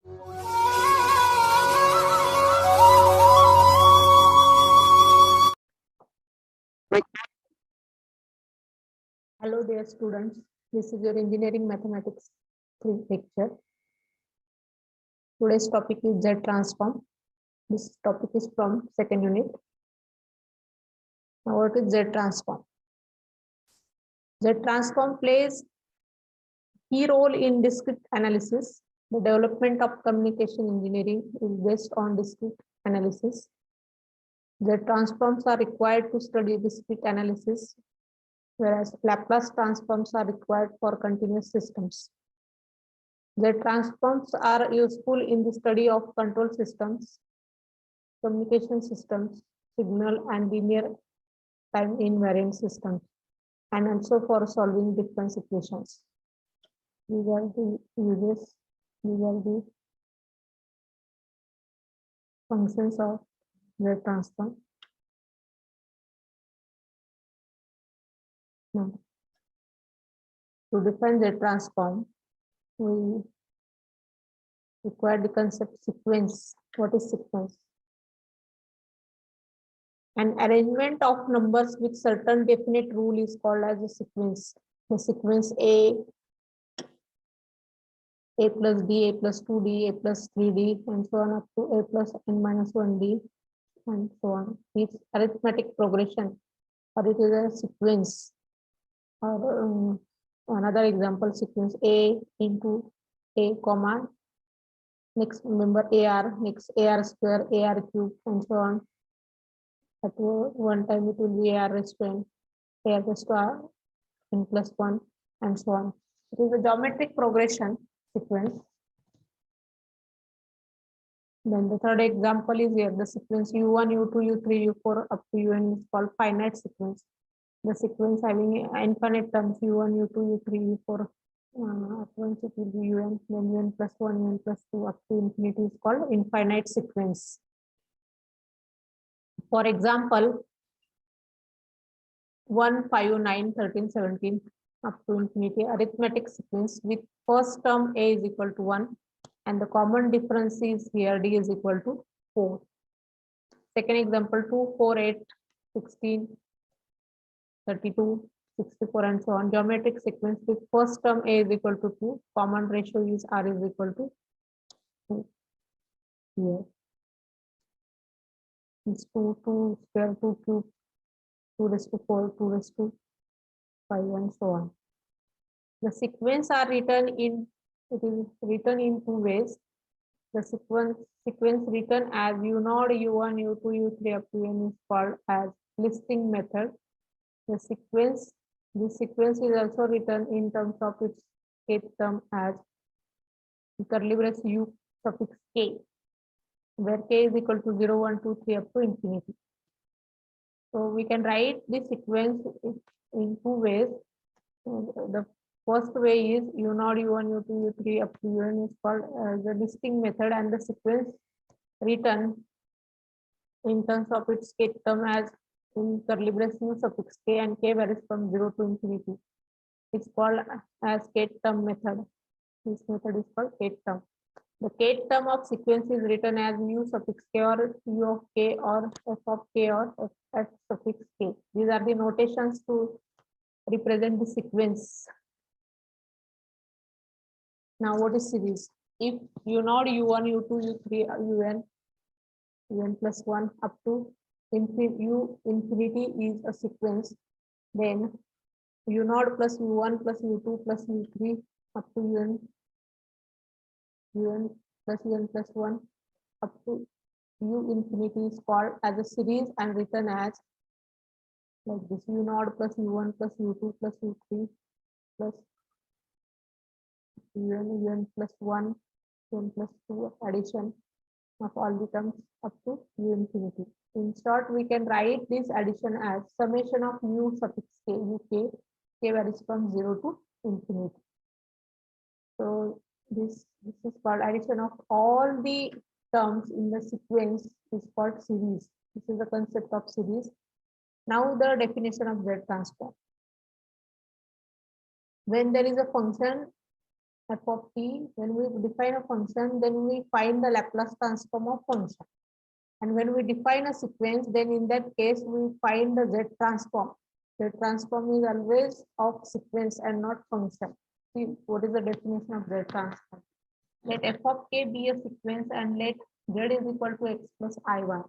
Hello dear students, this is your engineering mathematics 3 lecture. Today's topic is Z transform. This topic is from second unit. Now what is Z transform? Z transform plays key role in discrete analysis. The development of communication engineering is based on discrete analysis. Z transforms are required to study discrete analysis, whereas Laplace transforms are required for continuous systems. The transforms are useful in the study of control systems, communication systems, signal and linear time invariant systems, and also for solving difference equations. These are the uses, these are the functions of the transform. Now, to define the transform, we require the concept sequence. What is sequence? An arrangement of numbers with certain definite rule is called as a sequence. The sequence A plus D, A plus 2D, A plus 3D, and so on up to A plus N minus 1D, and so on. It's arithmetic progression, or it is a sequence. Or another example, sequence A into A comma, next remember AR, next AR square, AR cube, and so on. At one time it will be AR raised to N, AR raised to R, N plus 1, and so on. It is a geometric progression sequence. Then the third example is here, the sequence U1, U2, U3, U4 up to UN is called finite sequence. The sequence having infinite terms U1, U2, U3, U4, at once it will be UN, then UN plus 1, UN plus 2 up to infinity is called infinite sequence. For example, 1, 5, 9, 13, 17 up to infinity arithmetic sequence with first term A is equal to 1 and the common difference is here D is equal to 4. Second example, 2, 4, 8, 16, 32, 64 and so on. Geometric sequence with first term A is equal to 2, common ratio is R is equal to 2. Here. It's 2 square, 2 cube, 2 raised to 4, 2 raised to 5 and so on. The sequence are written in, it is written in two ways. The sequence written as U0, U1, U2, U3 up to N is called as listing method. The sequence is also written in terms of its kth term as curly brace U suffix K, where K is equal to 0, 1, 2, 3 up to infinity. So we can write the sequence in two ways. The first way is U0, U1, U2, U3 up to UN is called the listing method, and the sequence written in terms of its kth term as in curly brace U suffix K, and K varies from 0 to infinity. It's called as kth term method. This method is called kth term. The kth term of sequence is written as U suffix K or U of K or F of K or F suffix K. These are the notations to represent the sequence. Now what is series? If U0, U1, U2, U3, UN plus 1 up to infinity is a sequence, then U0 plus U1 plus U2 plus U3 up to UN plus UN plus 1 up to U infinity is called as a series and written as like this: U0 plus U1 plus U2 plus U3 plus UN plus 1, UN plus 2 addition of all the terms up to U infinity. In short, we can write this addition as summation of U suffix K, UK, K varies from 0 to infinity. So this is called addition of all the terms in the sequence is called series. This is the concept of series. Now the definition of Z transform. When there is a function f of t, when we define a function, then we find the Laplace transform of function. And when we define a sequence, then in that case, we find the Z transform. Z transform is always of sequence and not function. See, what is the definition of Z transform? Let f of k be a sequence and let Z is equal to x plus I1,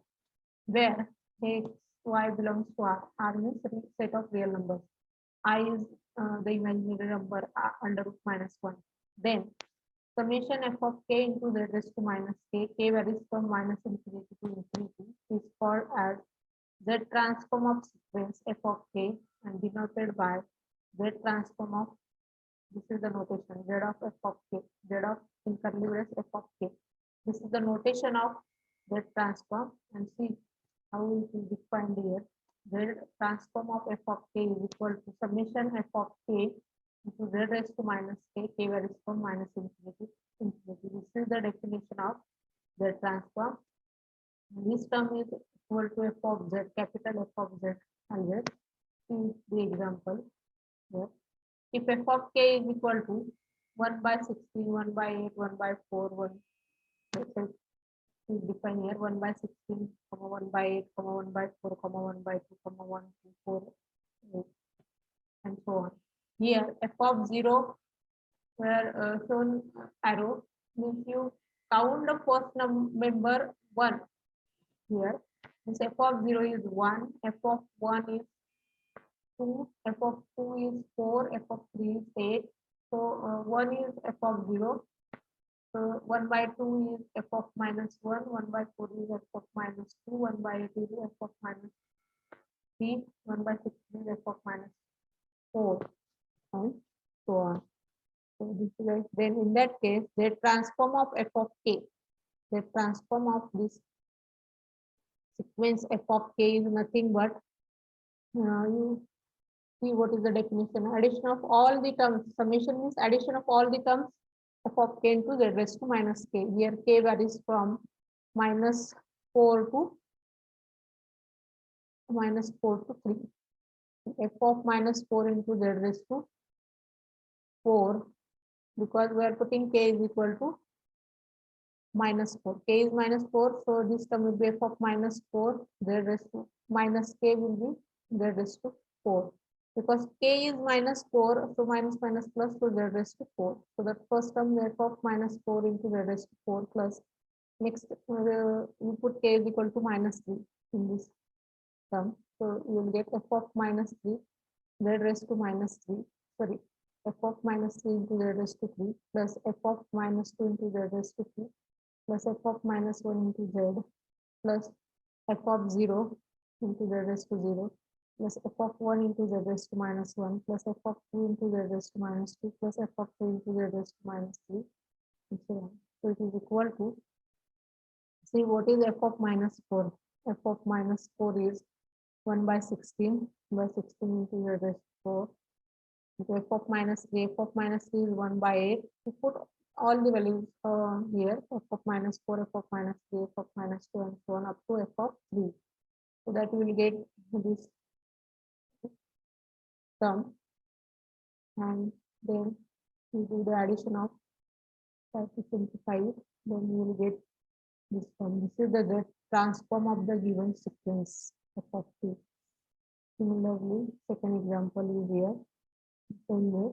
where x, y belongs to R means set of real numbers. I is the imaginary number under root minus 1. Then summation f of k into z raised to minus k varies from minus infinity to infinity, is called as z transform of sequence f of k and denoted by z transform of, this is the notation, z of f of k, z of in curly brace f of k. This is the notation of z transform, and see how it is defined here. Z transform of f of k is equal to summation f of k into z raised to minus k varies from minus infinity to infinity. This is the definition of z transform. This term is equal to f of z, capital F of z, always. See the example here. If f of k is equal to 1 by 16, 1 by 8, 1 by 4, 1, let's say is defined here, 1 by 16, 1 by 8, 1 by 4, 1 by 2, 1, 2, 4, 8, and so on. Here, f of 0, where shown arrow, means you count the first member 1 here. This f of 0 is 1, f of 1 is 2, f of 2 is 4, f of 3 is 8. So 1 is f of 0. So 1 by 2 is f of minus 1, 1 by 4 is f of minus 2, 1 by 8 is f of minus 3, 1 by 6 is f of minus 4, and so on. So this is like, then in that case, the transform of f of k, the transform of this sequence f of k is nothing but, you see what is the definition, addition of all the terms. Summation means addition of all the terms f of k into z raised to minus k. Here k varies from minus 4 to 3. F of minus 4 into z raised to 4, because we are putting k is equal to minus 4. K is minus 4, so this term will be f of minus 4, z raised to minus k will be z raised to 4. Because k is minus 4, so minus minus plus, so z raised to 4. So that first term f of minus 4 into z raised to 4 plus, next you put k is equal to minus 3 in this term. So you will get f of minus 3, z raised to minus 3, sorry, f of minus 3 into z raised to 3 plus f of minus 2 into z raised to 3 plus f of minus 1 into z plus f of 0 into z raised to 0 plus f of 1 into z raised to minus 1 plus f of 2 into z raised to minus 2 plus f of 3 into z raised to minus 3, and so on. So it is equal to, see what is f of minus 4. F of minus 4 is 1 by 16 into z raised to 4. So f of minus 3, f of minus 3 is 1 by 8. We put all the values here, f of minus 4, f of minus 3, f of minus 2, and so on up to f of 3. So that we will get this term, and then we do the addition of 5 to 25, then we will get this term. This is the transform of the given sequence f of t. Similarly, second example is here. Same way,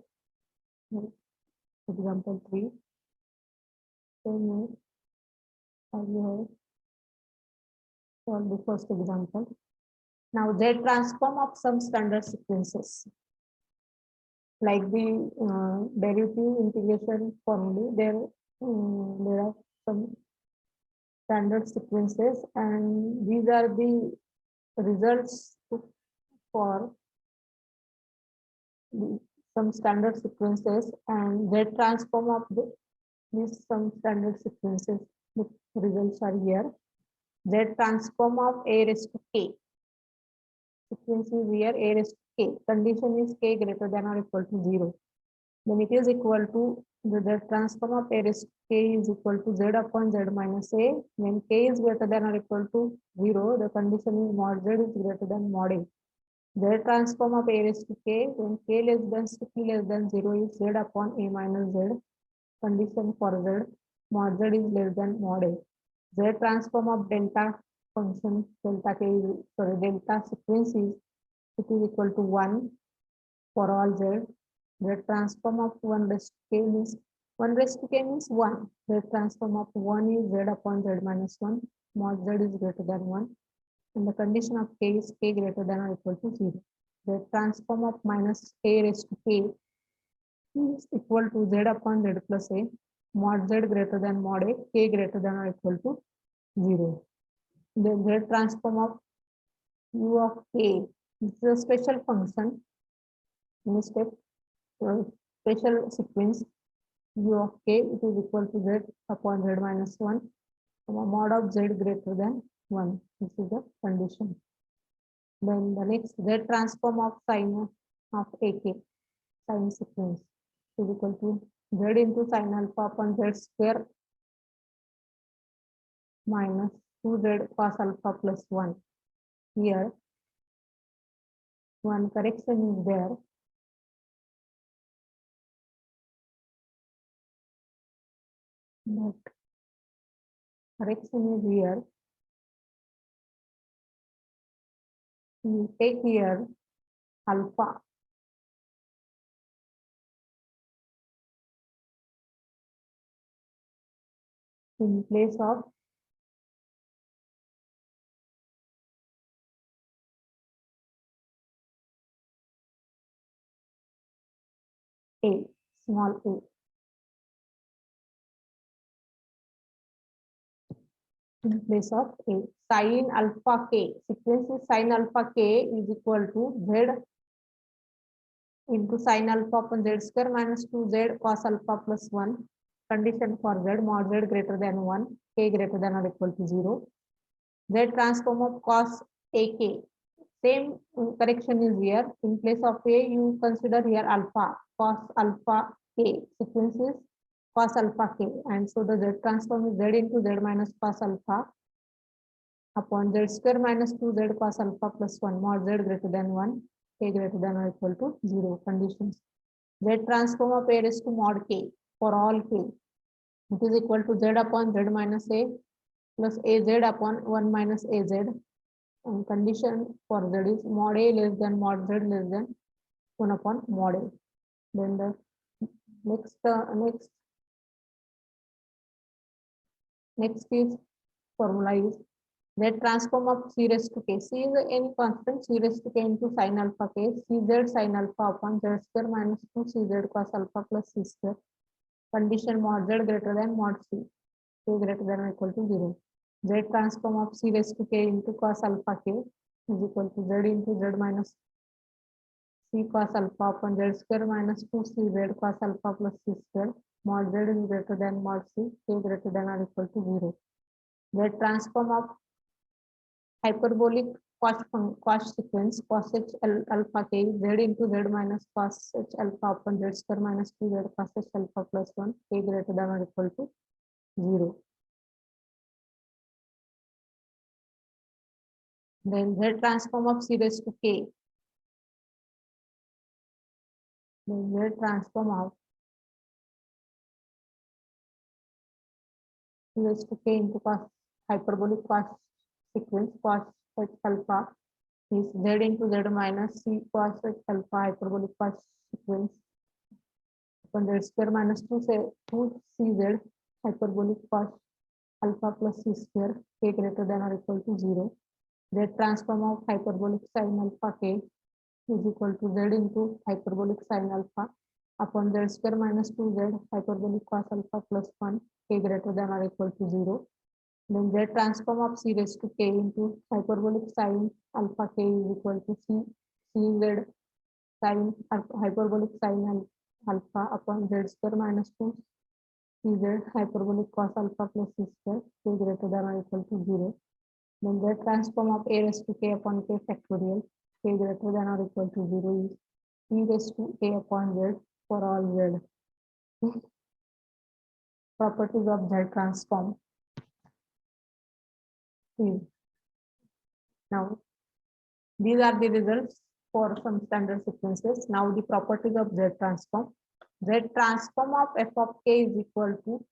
example 3. Same way, as we have solved the first example. Now, Z transform of some standard sequences, like the derivative integration formula. There are some standard sequences, and these are the results for some standard sequences, and Z transform of these some standard sequences. The results are here. Z transform of a raised to k. Sequence is here a raised to k. Condition is k greater than or equal to 0. Then it is equal to the transform of a raised to k is equal to z upon z minus a. When k is greater than or equal to 0, the condition is mod z is greater than mod a. Z transform of a raised to k when k less than 0 is z upon a minus z. condition for Z, mod Z is less than mod A. Z transform of delta function, delta k, delta sequence is, it is equal to 1 for all Z. The transform of 1 raised to k means 1 raised to k means 1. The transform of 1 is Z upon Z minus 1. Mod Z is greater than 1. And the condition of k is k greater than or equal to 0. The transform of minus a raised to k is equal to Z upon Z plus a. Mod Z greater than mod a, k greater than or equal to 0. The Z transform of u of k is a special function in this step, special sequence u of k, it is equal to Z upon Z minus 1, mod of Z greater than 1. This is the condition. Then the next Z transform of sine of ak, sine sequence, is equal to Z into sine alpha upon Z square minus 2Z cos alpha plus 1. Here, one correction is there. But correction is here. You take here alpha in place of a, small a. In place of a, sin alpha k, sequence is sin alpha k is equal to Z into sin alpha upon Z square minus 2Z cos alpha plus 1. Condition for Z, mod Z greater than 1, k greater than or equal to 0. Z transform of cos ak, same correction is here. In place of a, you consider here alpha, cos alpha k, sequence is cos alpha k, and so the Z transform is Z into Z minus cos alpha upon Z square minus 2Z cos alpha plus 1, mod Z greater than 1, k greater than or equal to 0. Conditions. Z transform of a raised to mod k for all k, it is equal to Z upon Z minus a plus az upon 1 minus az, and condition for Z is mod a less than mod Z less than 1 upon mod a. Then the next is formula is Z transform of c raised to k. C is any constant, c raised to k into sin alpha k, cz sin alpha upon Z square minus 2 cz cos alpha plus c square. Condition mod Z greater than mod c, k greater than or equal to 0. Z transform of c raised to k into cos alpha k is equal to Z into Z minus c cos alpha upon Z square minus 2 cz cos alpha plus c square. Mod Z is greater than mod c, k greater than or equal to 0. Z transform of hyperbolic cost sequence cos h alpha k Z into Z minus cos h alpha upon Z square minus 2Z cos h alpha plus 1, k greater than or equal to 0. Then Z transform of c raised to k. Then Z transform of c raised to k into cos hyperbolic cost sequence cos h alpha is Z into Z minus c cos h alpha hyperbolic cost sequence upon Z square minus 2 cz hyperbolic cos alpha plus c square, k greater than or equal to 0. Z transform of hyperbolic sin alpha k is equal to Z into hyperbolic sin alpha upon Z square minus 2Z hyperbolic cos alpha plus 1, k greater than or equal to 0. Then Z transform of c raised to k into hyperbolic sin alpha k is equal to cz sin hyperbolic sin alpha upon Z square minus 2 cz hyperbolic cos alpha plus c square, k greater than or equal to 0. Then the transform of a raised to k upon k factorial, k greater than or equal to 0 is e raised to a upon z for all z. Properties of Z transform is, now these are the results for some standard sequences. Now the properties of Z transform. Z transform of f of k is equal to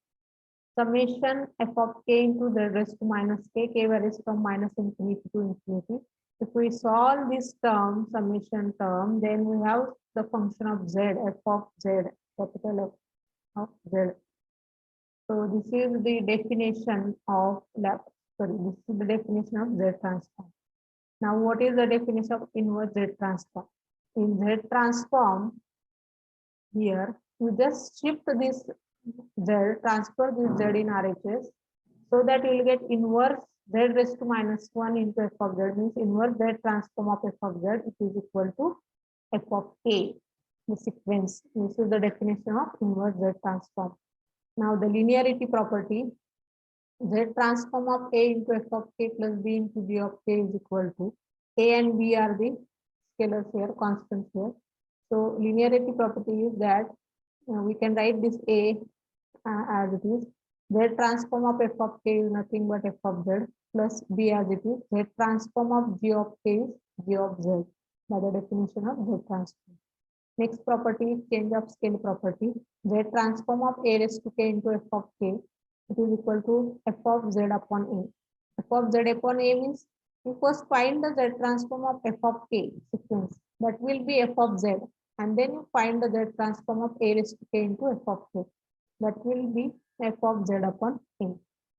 summation f of k into z raised to minus k varies from minus infinity to infinity. If we solve this term, summation term, then we have the function of z, f of z, capital F of z. So this is the definition of this is the definition of Z transform. Now, what is the definition of inverse Z transform? In Z transform, here you just shift this Z, transfer this Z in RHS, so that you will get inverse Z raised to minus 1 into f of Z, means inverse Z transform of f of Z, it is equal to f of k, the sequence. This is the definition of inverse Z transform. Now, the linearity property, Z transform of A into f of k plus b into g of k is equal to, A and b are the scalars here, constants here. So, linearity property is that we can write this A as it is. Z transform of f of k is nothing but f of z, plus b as it is. Z transform of g of k is g of z, by the definition of Z transform. Next property is change of scale property. Z transform of A raised to k into f of k, it is equal to f of z upon A. F of z upon A means you first find the Z transform of f of k sequence, that will be f of z, and then you find the Z transform of A raised to k into f of k, that will be f of z upon A.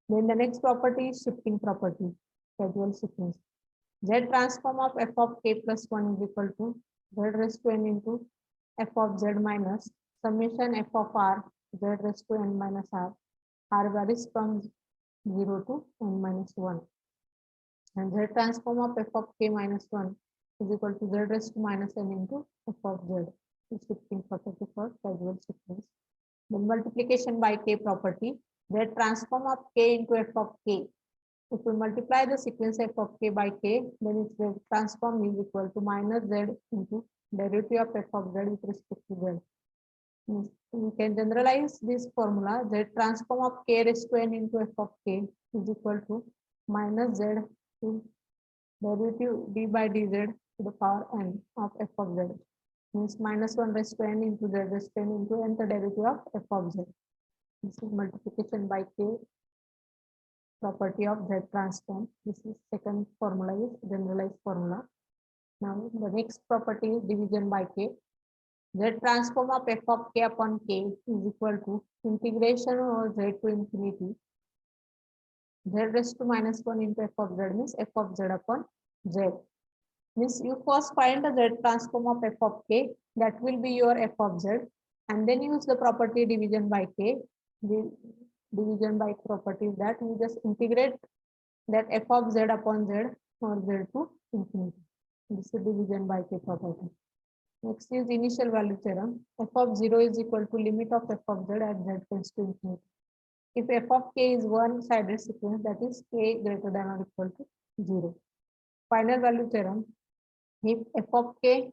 Then the next property is shifting property, gradual sequence. Z transform of f of k plus 1 is equal to z raised to n into f of z minus summation f of r z raised to n minus r varies from 0 to n minus 1. And Z transform of f of k minus 1 is equal to z raised to minus n into f of z. Is shifting property for gradual sequence. Then multiplication by k property, Z transform of k into f of k. If we multiply the sequence f of k by k, then its Z transform is equal to minus z into derivative of f of z with respect to z. We can generalize this formula. Z transform of k raised to n into f of k is equal to minus z to derivative d by dz to the power n of f of z. Means minus 1 raised to n into z raised to n into nth derivative of f of z. This is multiplication by k property of Z transform. This is second formula is generalized formula. Now the next property is division by k. Z transform of f of k upon k is equal to integration over z to infinity z raised to minus 1 into f of z, means f of z upon z. Means you first find the Z transform of f of k, that will be your f of z, and then use the property division by k. The division by property is that you just integrate that f of z upon z or z to infinity. This is division by k property. Next is initial value theorem. F of 0 is equal to limit of f of z at z tends to infinity. If f of k is one-sided sequence, that is k greater than or equal to 0. Final value theorem. If f of k,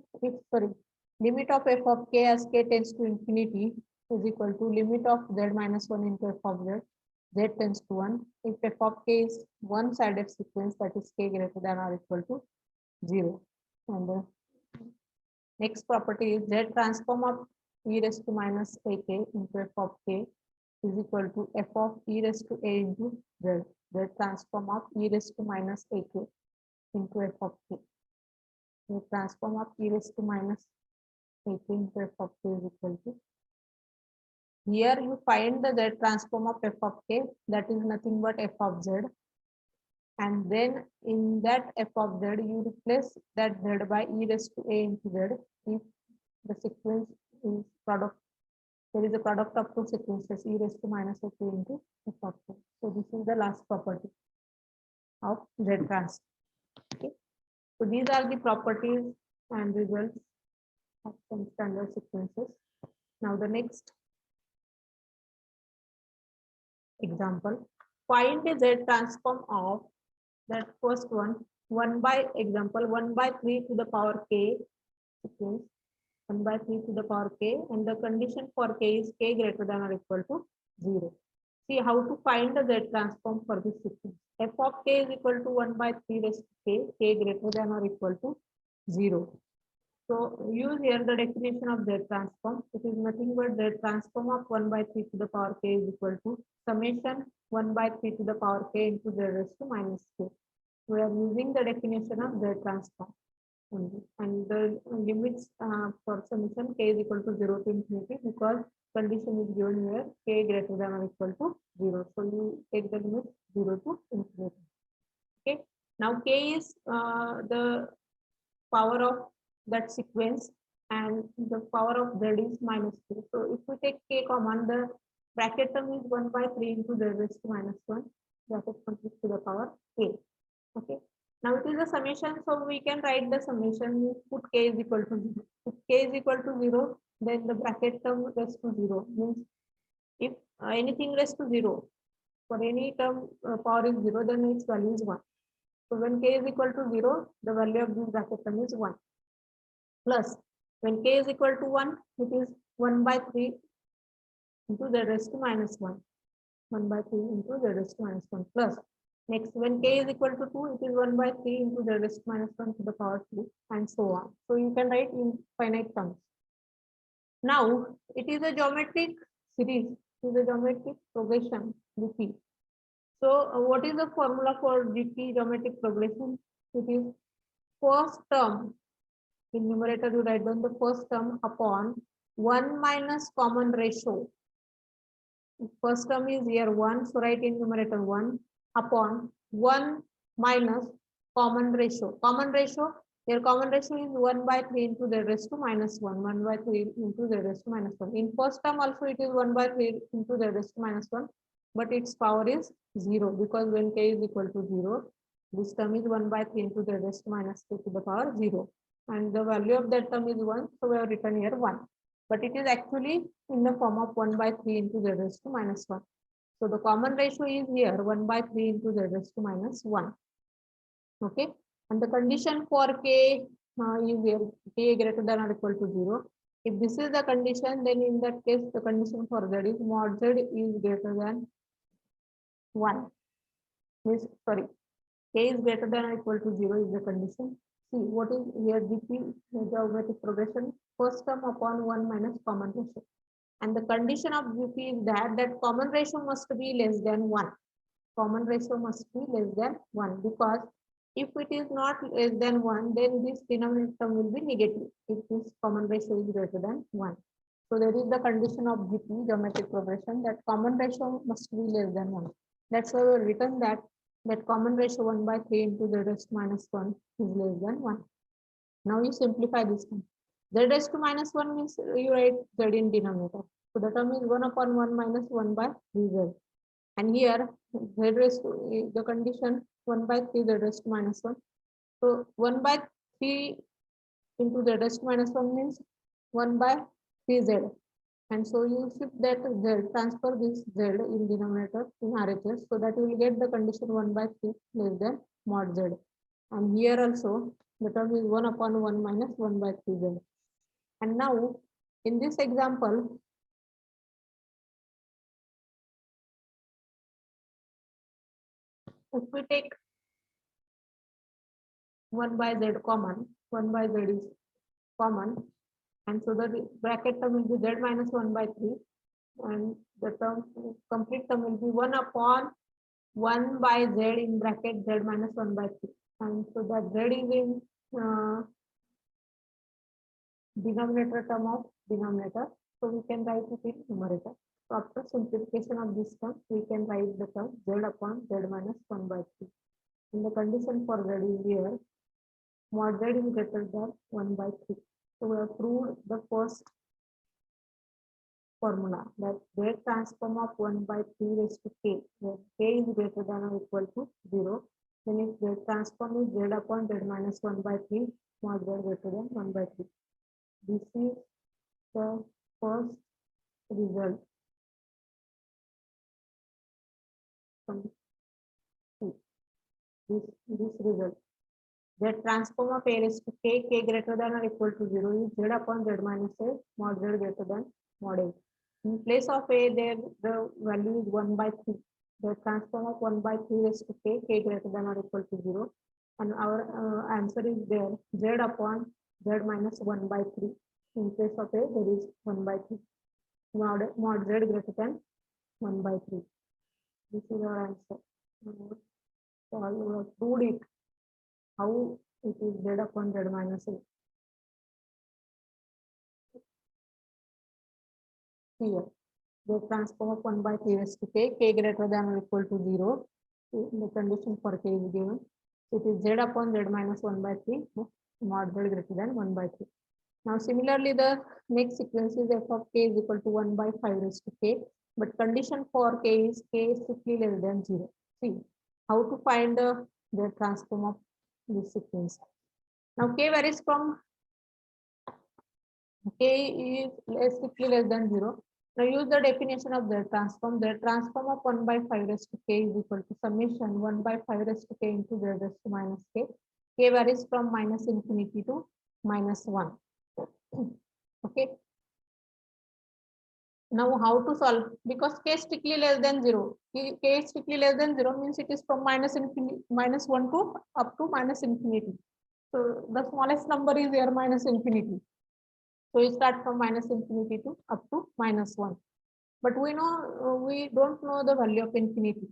limit of f of k as k tends to infinity is equal to limit of z minus 1 into f of z, z tends to 1. If f of k is one-sided sequence, that is k greater than or equal to 0. And the next property is z transform of e raised to minus ak into f of k is equal to f of e raised to a into z. Z transform of e raised to minus ak into f of k. The transform of e raised to minus ak into f of k is equal to. Here you find the Z transform of f of k, that is nothing but f of z. And then in that f of z, you replace that z by e raised to a into z. If the sequence is product, there is a product of two sequences, e raised to minus ak into f of k. So this is the last property of Z transform. Okay. So these are the properties and results of some standard sequences. Now the next example, find the Z transform of that first one, 1 by example 1 by 3 to the power k sequence, 1 by 3 to the power k, and the condition for k is k greater than or equal to 0. See how to find the Z transform for this sequence. F of k is equal to 1 by 3 raised to k, k greater than or equal to 0. So use here the definition of Z transform. It is nothing but Z transform of 1 by 3 to the power k is equal to summation 1 by 3 to the power k into Z raised to minus k. We are using the definition of Z transform only. And the limits for summation k is equal to 0 to infinity, because condition is given here k greater than or equal to 0. So you take the limit 0 to infinity. Okay. Now k is the power of that sequence, and the power of z is minus 2. So if we take k common, the bracket term is 1 by 3 into z raised to minus 1, bracket complete to the power k. Okay. Now it is a summation, so we can write the summation. We put k is equal to 0. If k is equal to 0, then the bracket term raised to 0 means if anything raised to 0, for any term power is 0, then its value is 1. So when k is equal to 0, the value of this bracket term is 1. Plus, when k is equal to 1, it is 1 by 3 into z raised to minus 1. 1 by 3 into z raised to minus 1. Plus, next, when k is equal to 2, it is 1 by 3 into z raised to minus 1 to the power 3, and so on. So you can write in finite terms. Now, it is a geometric series, it is a geometric progression, GP. So, what is the formula for GP, geometric progression? It is first term. In numerator, you write down the first term upon 1 minus common ratio. First term is here 1, so write in numerator 1 upon 1 minus common ratio. Common ratio, here common ratio is 1 by 3 into z raised to minus 1, 1 by 3 into z raised to minus 1. In first term also it is 1 by 3 into z raised to minus 1, but its power is 0, because when k is equal to 0, this term is 1 by 3 into z raised to minus 2 to the power 0. And the value of that term is 1, so we have written here 1. But it is actually in the form of 1 by 3 into z raised to minus 1. So the common ratio is here 1 by 3 into z raised to minus 1. Okay. And the condition for k is here k greater than or equal to 0. If this is the condition, then in that case, the condition for z is mod z is greater than 1. Means, sorry, k is greater than or equal to 0 is the condition. See, what is here GP, geometric progression, first term upon 1 minus common ratio. And the condition of GP is that common ratio must be less than 1. Common ratio must be less than 1, because if it is not less than 1, then this denominator term will be negative if this common ratio is greater than 1. So there is the condition of GP, geometric progression, that common ratio must be less than 1. That's why we have written that common ratio 1 by 3 into z raised to minus 1 is less than 1. Now you simplify this one. Z raised to minus 1 means you write z in denominator. So the term is 1 upon 1 minus 1 by 3z. And here z raised to the condition 1 by 3 z raised to minus 1. So 1 by 3 into z raised to minus 1 means 1 by 3z. And so you shift that z, transfer this z in denominator in RHS, so that you will get the condition 1 by 3 less than mod z. And here also the term is 1 upon 1 minus 1 by 3z. And now in this example, if we take 1 by z common, 1 by z is common, and so the bracket term will be z minus 1 by 3, and the term, complete term will be 1 upon 1 by z in bracket z minus 1 by 3. And so that z is in denominator term of denominator, so we can write it in numerator. So after simplification of this term, we can write the term z upon z minus 1 by 3. And the condition for z is here, mod z is greater than 1 by 3. So we have proved the first formula, that z transform of 1 by 3 raised to k, where k is greater than or equal to 0. Then if z transform is z upon z minus 1 by 3, mod z greater than 1 by 3. This is the first result from this result. The transform of a raised to k, k greater than or equal to 0 is z upon z minus a, mod z greater than mod a. In place of a, there the value is 1 by 3. The transform of 1 by 3 raised to k, k greater than or equal to 0. And our answer is there, z upon z minus 1 by 3. In place of a, there is 1 by 3. Mod z greater than 1 by 3. This is our answer. So I will prove it. How it is z upon z minus a. Here, the transform of 1 by 3 raised to k greater than or equal to 0. The condition for k is given. It is z upon z minus 1 by 3, mod z greater than 1 by 3. Now, similarly, the next sequence is f of k is equal to 1 by 5 raised to k, but condition for k is strictly less than 0. See, how to find the transform of this sequence. Now, k varies from k is strictly less than 0. Now, use the definition of the transform. The transform of 1 by 5 raised to k is equal to summation 1 by 5 raised to k into z raised to minus k. K varies from minus infinity to minus 1. Okay. Now, how to solve? Because k is strictly less than 0. K is strictly less than 0 means it is from minus infinity, minus 1 to up to minus infinity. So the smallest number is here minus infinity. So we start from minus infinity to up to minus 1. But we know we don't know the value of infinity.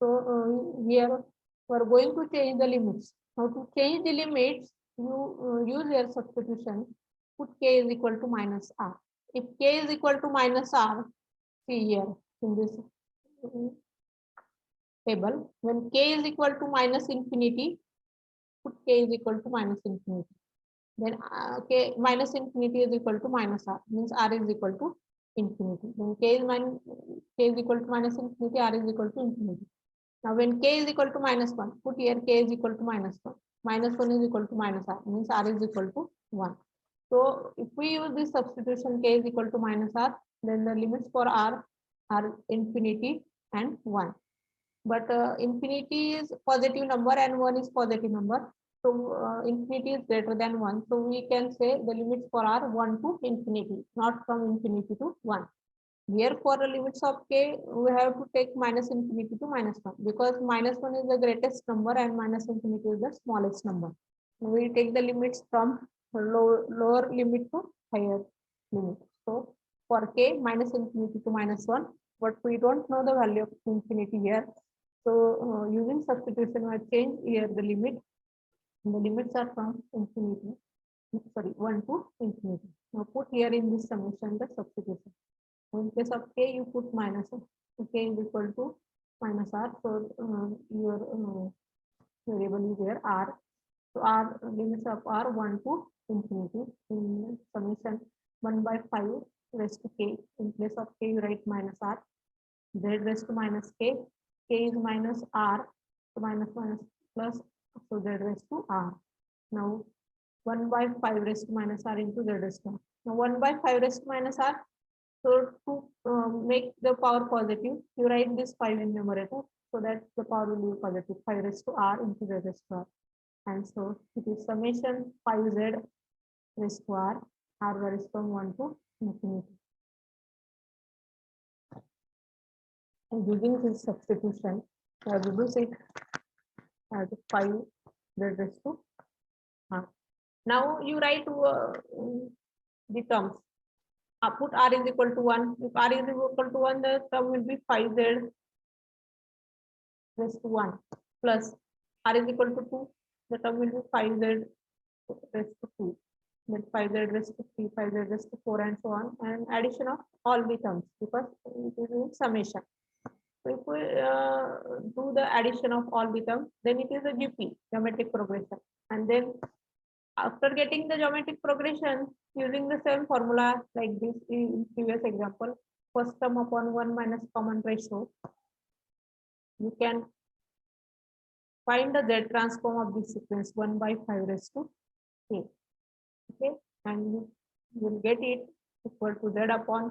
So here we are going to change the limits. Now to change the limits, you use your substitution. Put k is equal to minus r. If k is equal to minus r, see here in this table, when k is equal to minus infinity, put k is equal to minus infinity. Then k minus infinity is equal to minus r, means r is equal to infinity. When k is equal to minus infinity, r is equal to infinity. Now when k is equal to minus 1, put here k is equal to minus 1. Minus 1 is equal to minus r, means r is equal to 1. So if we use this substitution k is equal to minus r, then the limits for r are infinity and 1. But infinity is positive number and 1 is positive number. So infinity is greater than 1. So we can say the limits for r 1 to infinity, not from infinity to 1. Here for the limits of k, we have to take minus infinity to minus 1 because minus 1 is the greatest number and minus infinity is the smallest number. We take the limits from lower limit to higher limit. So for k, minus infinity to minus 1, but we don't know the value of infinity here. So using substitution, I change here the limit. The limits are from infinity, sorry, 1 to infinity. Now put here in this summation the substitution. In case of k, you put minus k is equal to minus r. So your variable is there r. So r limits of r 1 to infinity. In summation 1 by 5 raised to k. In place of k, you write minus r. Z raised to minus k. K is minus r. So minus minus plus. So z raised to r. Now 1 by 5 raised to minus r into z raised to r. Now 1 by 5 raised to minus r. So to make the power positive, you write this 5 in numerator so that the power will be positive. 5 raised to r into z raised to r. And so it is summation 5z raised to r varies from 1 to infinity. And using this substitution, I reduce it as 5z raised to r. Now you write the terms. Put r is equal to 1. If r is equal to 1, the term will be 5z raised to 1 plus r is equal to 2. The term will be 5z raised to 2. Then 5z raised to 3, 5z raised to 4, and so on. And addition of all the terms because it is in summation. So if we do the addition of all the terms, then it is a GP, geometric progression. And then after getting the geometric progression, using the same formula like this in previous example, first term upon 1 minus common ratio, you can find the Z transform of this sequence 1 by 5 raised to k. Okay, and you will get it equal to Z upon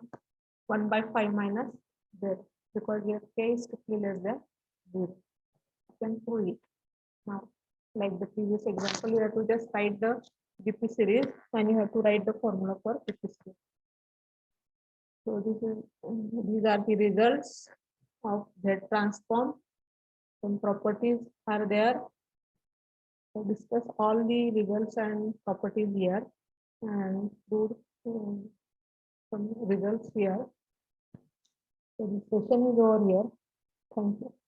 1 by 5 minus Z because your k is strictly less than 0. You can prove it. Now, like the previous example, you have to just write the GP series and you have to write the formula for GP series. So these are the results of Z transform. Some properties are there. So discuss all the results and properties here and do some results here. So the session is over here. Thank you.